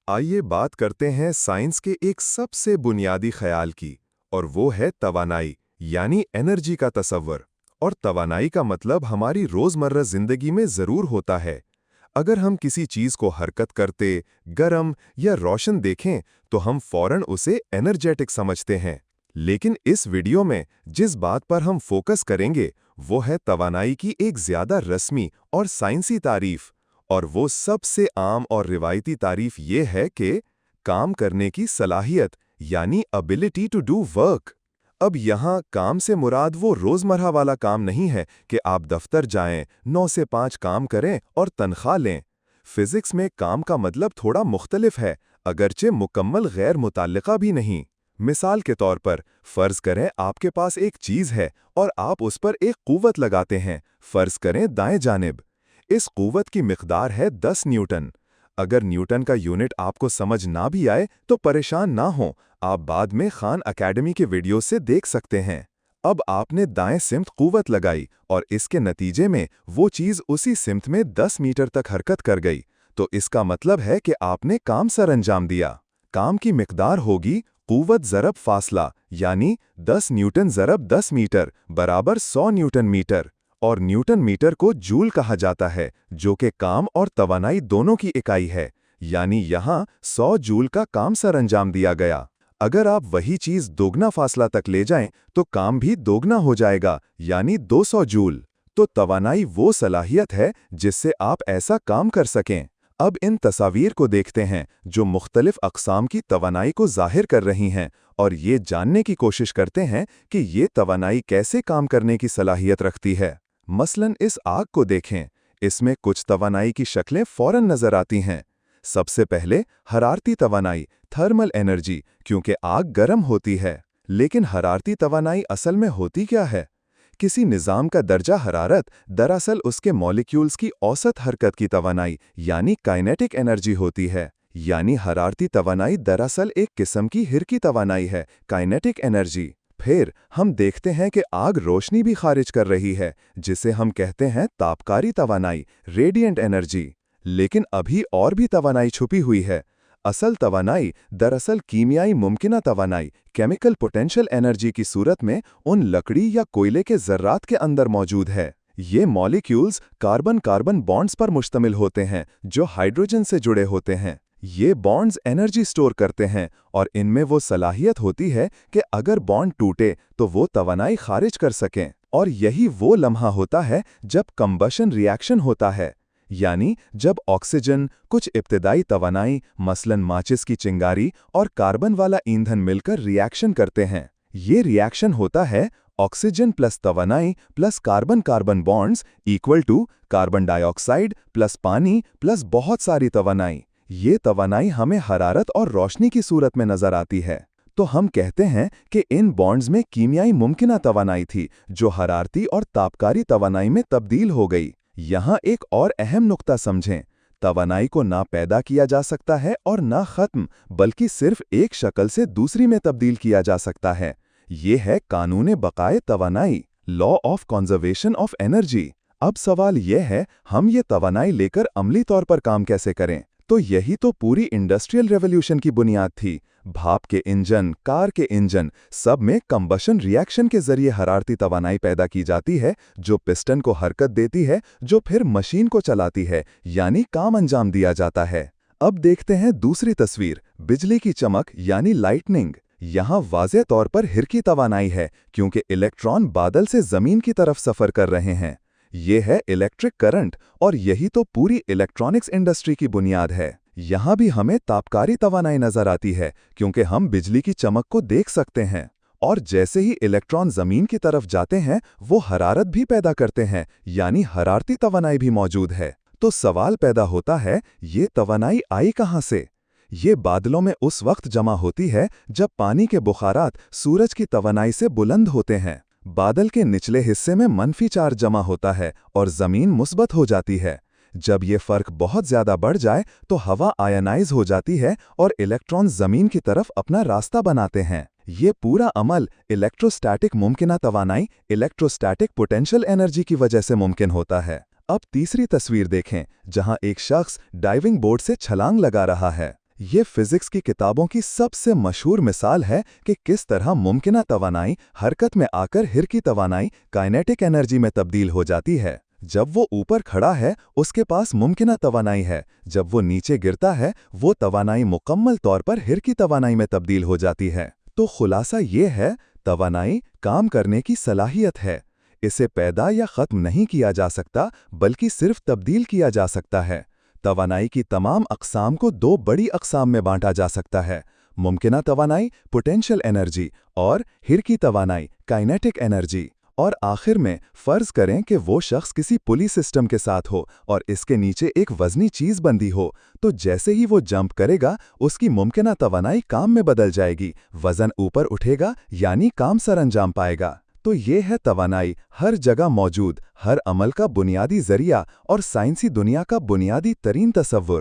आइए बात करते हैं साइंस के एक सबसे बुनियादी ख्याल की, और वो है तवानाई यानी एनर्जी का तसव्वुर। और तवानाई का मतलब हमारी रोज़मर्रा ज़िंदगी में ज़रूर होता है। अगर हम किसी चीज़ को हरकत करते, गर्म या रोशन देखें तो हम फौरन उसे एनर्जेटिक समझते हैं। लेकिन इस वीडियो में जिस बात पर हम फोकस करेंगे वो है तवानाई की एक ज़्यादा रस्मी और साइंसी तारीफ। और वो सबसे आम और रिवायती तारीफ ये है कि काम करने की सलाहियत यानी एबिलिटी टू डू वर्क। अब यहाँ काम से मुराद वो रोज़मर्रा वाला काम नहीं है कि आप दफ्तर जाएं, 9 से 5 काम करें और तनख्वाह लें। फिजिक्स में काम का मतलब थोड़ा मुख्तलिफ है, अगरचे मुकम्मल गैर मुताल्लिका भी नहीं। मिसाल के तौर पर फ़र्ज़ करें आपके पास एक चीज़ है और आप उस पर एक क़ुव्वत लगाते हैं, फ़र्ज़ करें दाएं जानिब। इस क़ुव्वत की मिक़दार है 10 न्यूटन। अगर न्यूटन का यूनिट आपको समझ ना भी आए तो परेशान ना हों, आप बाद में खान अकेडमी के वीडियो से देख सकते हैं। अब आपने दाएं सिमत क़ुव्वत लगाई और इसके नतीजे में वो चीज़ उसी सिमत में 10 मीटर तक हरकत कर गई, तो इसका मतलब है कि आपने काम सर अंजाम दिया। काम की मिक़दार होगी क़ुव्वत ज़रब फासला, यानी 10 न्यूटन ज़रब 10 मीटर बराबर 100 न्यूटन मीटर। और न्यूटन मीटर को जूल कहा जाता है, जो कि काम और तवानाई दोनों की इकाई है। यानी यहाँ 100 जूल का काम सर अंजाम दिया गया। अगर आप वही चीज़ दोगुना फासला तक ले जाएं तो काम भी दोगुना हो जाएगा, यानी 200 जूल। तो तवानाई वो सलाहियत है जिससे आप ऐसा काम कर सकें। अब इन तस्वीर को देखते हैं जो मुख्तलिफ अक़साम की तवानाई को ज़ाहिर कर रही हैं, और ये जानने की कोशिश करते हैं कि ये तवानाई कैसे काम करने की सलाहियत रखती है। मसलन इस आग को देखें, इसमें कुछ तवानाई की शक्लें फ़ौरन नज़र आती हैं। सबसे पहले हरारती तवानाई, थर्मल एनर्जी, क्योंकि आग गर्म होती है। लेकिन हरारती तवानाई असल में होती क्या है? किसी निज़ाम का दर्जा हरारत दरअसल उसके मॉलिक्यूल्स की औसत हरकत की तवानाई यानी काइनेटिक एनर्जी होती है। यानी हरारती तवानाई दरअसल एक किस्म की हिरकी तवानाई है, काइनेटिक एनर्जी। फिर हम देखते हैं कि आग रोशनी भी खारिज कर रही है, जिसे हम कहते हैं तापकारी तवानाई, रेडिएंट एनर्जी। लेकिन अभी और भी तवानाई छुपी हुई है। असल तवानाई दरअसल कीमियाई मुमकिना तवानाई, केमिकल पोटेंशियल एनर्जी की सूरत में उन लकड़ी या कोयले के ज़र्रात के अंदर मौजूद है। ये मॉलिक्यूल्स कार्बन-कार्बन बॉन्ड्स पर मुश्तमिल होते हैं जो हाइड्रोजन से जुड़े होते हैं। ये बॉन्ड्स एनर्जी स्टोर करते हैं और इनमें वो सलाहियत होती है कि अगर बॉन्ड टूटे तो वो तवानाई खारिज कर सकें। और यही वो लम्हा होता है जब कंबशन रिएक्शन होता है, यानी जब ऑक्सीजन, कुछ इब्तिदाई तवानाई मसलन माचिस की चिंगारी और कार्बन वाला ईंधन मिलकर रिएक्शन करते हैं। ये रिएक्शन होता है ऑक्सीजन प्लस तवानाई plus carbon carbon bonds equal to carbon dioxide plus पानी प्लस बहुत सारी तवानाई। ये तवानाई हमें हरारत और रोशनी की सूरत में नजर आती है। तो हम कहते हैं कि इन बॉन्ड्स में कीमियाई मुमकिना तवानाई थी जो हरारती और तापकारी तवानाई में तब्दील हो गई। यहाँ एक और अहम नुक्ता समझें, तवानाई को ना पैदा किया जा सकता है और ना ख़त्म, बल्कि सिर्फ एक शक्ल से दूसरी में तब्दील किया जा सकता है। ये है कानून बकाए तवानाई, law of conservation of energy. अब सवाल यह है, हम ये तवानाई लेकर अमली तौर पर काम कैसे करें? तो यही तो पूरी इंडस्ट्रियल रेवोल्यूशन की बुनियाद थी। भाप के इंजन, कार के इंजन, सब में कंबशन रिएक्शन के जरिए हरारती तवानाई पैदा की जाती है जो पिस्टन को हरकत देती है, जो फिर मशीन को चलाती है, यानी काम अंजाम दिया जाता है। अब देखते हैं दूसरी तस्वीर, बिजली की चमक यानी लाइटनिंग। यहाँ वाज़ेह तौर पर हिरकी तवानाई है क्योंकि इलेक्ट्रॉन बादल से ज़मीन की तरफ सफ़र कर रहे हैं। ये है इलेक्ट्रिक करंट, और यही तो पूरी इलेक्ट्रॉनिक्स इंडस्ट्री की बुनियाद है। यहाँ भी हमें तापकारी तवानाई नजर आती है क्योंकि हम बिजली की चमक को देख सकते हैं। और जैसे ही इलेक्ट्रॉन जमीन की तरफ जाते हैं वो हरारत भी पैदा करते हैं, यानी हरारती तवानाई भी मौजूद है। तो सवाल पैदा होता है, ये तवानाई आई कहाँ से? ये बादलों में उस वक्त जमा होती है जब पानी के बुखारात सूरज की तवानाई से बुलंद होते हैं। बादल के निचले हिस्से में मनफी चार्ज जमा होता है और जमीन मुस्बत हो जाती है। जब ये फर्क बहुत ज्यादा बढ़ जाए तो हवा आयनाइज हो जाती है और इलेक्ट्रॉन जमीन की तरफ अपना रास्ता बनाते हैं। ये पूरा अमल इलेक्ट्रोस्टैटिक मुमकिना तवानाई, इलेक्ट्रोस्टैटिक पोटेंशियल एनर्जी की वजह से मुमकिन होता है। अब तीसरी तस्वीर देखें, जहां एक शख्स डाइविंग बोर्ड से छलांग लगा रहा है। یہ فزکس کی کتابوں کی سب سے مشہور مثال ہے کہ کس طرح ممکنہ توانائی حرکت میں آ کر حرکی توانائی کائنیٹک انرجی میں تبدیل ہو جاتی ہے۔ جب وہ اوپر کھڑا ہے اس کے پاس ممکنہ توانائی ہے، جب وہ نیچے گرتا ہے وہ توانائی مکمل طور پر حرکی توانائی میں تبدیل ہو جاتی ہے۔ تو خلاصہ یہ ہے، توانائی کام کرنے کی صلاحیت ہے۔ اسے پیدا یا ختم نہیں کیا جا سکتا بلکہ صرف تبدیل کیا جا سکتا ہے۔ توانائی کی تمام اقسام کو دو بڑی اقسام میں بانٹا جا سکتا ہے: ممکنہ توانائی پوٹینشل انرجی اور حرکی توانائی کائنیٹک انرجی۔ اور آخر میں فرض کریں کہ وہ شخص کسی پلی سسٹم کے ساتھ ہو اور اس کے نیچے ایک وزنی چیز بندھی ہو، تو جیسے ہی وہ جمپ کرے گا اس کی ممکنہ توانائی کام میں بدل جائے گی، وزن اوپر اٹھے گا یعنی کام سر انجام پائے گا۔ تو یہ ہے توانائی، ہر جگہ موجود، ہر عمل کا بنیادی ذریعہ اور سائنسی دنیا کا بنیادی ترین تصور۔